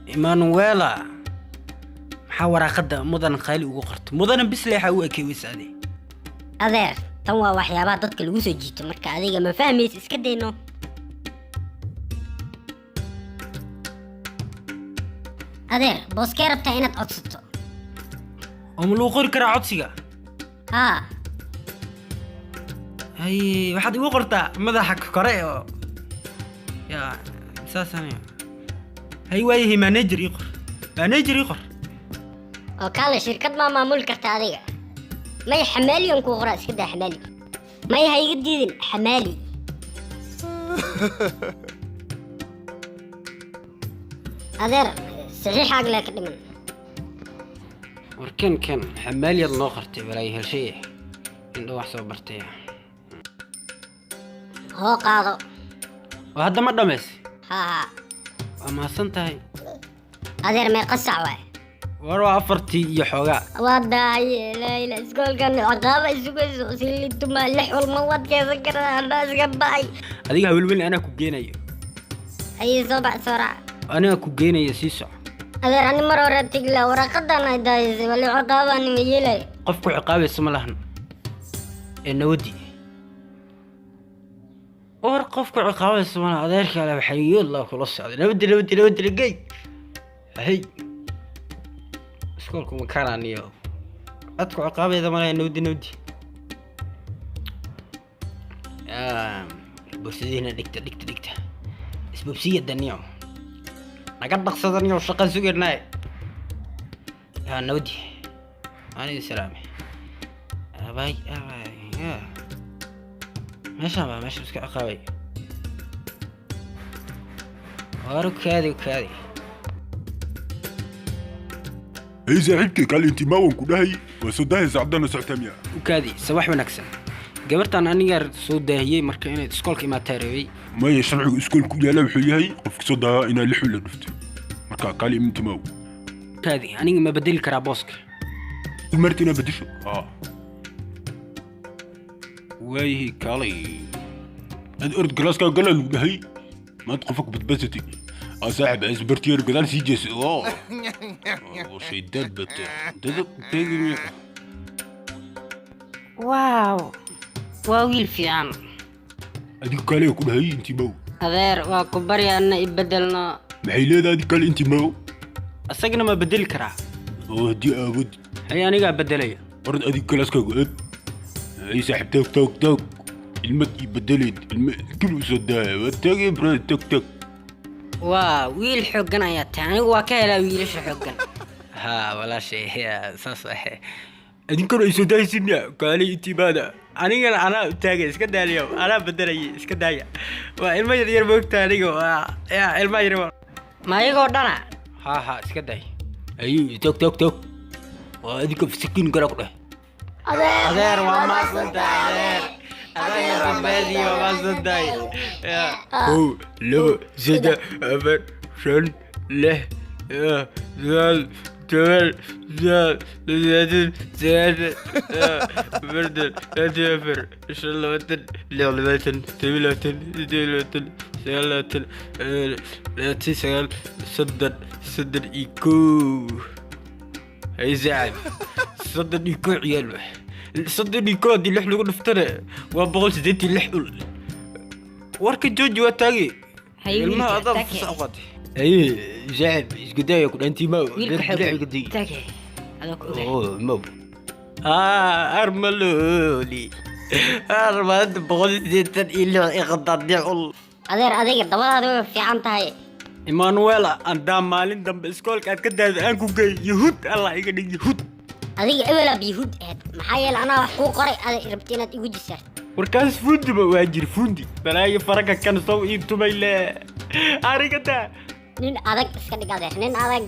إيمانويلا محاورة قدة مدن خالي وقرت مدن بس ليحة وأكي وسادي adeer tan waa waxyaabaha dadka lagu soo jiito marka adiga ma fahmaysid iska dayno adeer booskee rabtaa inaad codsato هم لو قر كرا عطسيا haa هاي واحد وقرتا مدحك كريو يا أساسا هاي وايه مانجر يقر مانجر يقر oo kaale shirkad ma maamul karta adiga may xamaaliyan ku qora iska daa xamaali may ha iga diidin xamaali adeer saxiixaag laa ka dhiman وركن كان حمال يض نوقرتي ولا هالشيء إنه واحد برتي hoo qaado وهذا ما دمس haa أما سنتهي adeer may qasac waay ورا أفرتي يحوجا waa dahaye layla iskoolkan caqaaba isugayso silituma lix walma waad keesan kartaa anaa iska baxay هذيك هقول أنا كوجينا ayay soo bax soo raac أنا كوجينا يسيسع adeer ani mar hore tigla waraqadan ay dahaysay wali caqaabaan ma yeelay قفكوا عقاب اسم لهن إنه ودي قفكوا عقاب اسم الله هذاك على حي الله خلاص هذا نودي لقي هي سكولكم مكان عني أتكوا عقاب إذا ما نودي بوسيدينا دكتة اسبوبسية الدنيا نقدر صدرني وشقة سوقنا يا نودي أنا سلامي أباي يا ماشي بس عقابي وكذي هي زعلتك قال انت ما ونكو هي وسوداي زعدنا سعتميا وكذي صباح ونكسن gabartan aniga soo daahiyay marka inay iskoolka ima taareeyay ما يشرع اسكول كل يلا وحيي قف صدا انا لحو لنفت marka قال انت ما كذي aniga ma bedeli karaa booska مرتنا بدشو ويه كالي ارد جلاسكا قال له هي ما تقفك بتبستي صاحب اسبرتير قال سيجس شي دبت تجري واو واويل fiican اديك قال لي كل هي انت مو adeer waa ku baryaana ibadalna maxay leedahay قال انت مو asagna ma bedeli karaa ودي ابد hay aniga bedelaya ارد اديك جلاسكا قال اي صاحب توك المد بدلت كل صداها وتاجي برد توك waa wiil xooggan ayaa tahay anigu waa ka helaa wiilasha xooggan ها ولا شيء هي صح اديك انا صدايسنا قال لي انت ماذا anigana anaa taagay iska daaliyo anaa bedelayay iska daaya waa ilmo yar moogta aniga yaa ilmo yar ma ayagoo dhana ha iska day اي توك واديك في سكين قال له adeer waa maasantahay adeer rabbeedii waa maasantahay هو لو زاد افر شن له زال تمل زاد برد اتفر ان شاء الله وتن لعلمتن تملتن سيالتن تسال صدر ايكو هاي زعل صدر ايكو عيال صدر ايكو دي اللي حلو نفترى وبغل زيتي اللي حلو warka jooji waa taagay ilmaha adab saqad ay jaab isgudaya ku dhantii ma taagay adag ma armaloli armad boqol sideetan ilo iqdadii ul adeer adiga dabadaada way fiican tahay Emmanuela andaa maalin dambe iskoolka aad ka daada aan ku geey yahuud allah iga dhig yahuud adiga ewela biyuud aad maxaa yeelay anaa wax kuu qoray aad rabtay inaad igu jisaar warkaas fundi ma waajir fundi balaayo faraga kan soo iibtumay le arigata nin adag iska dhig adeer nin adag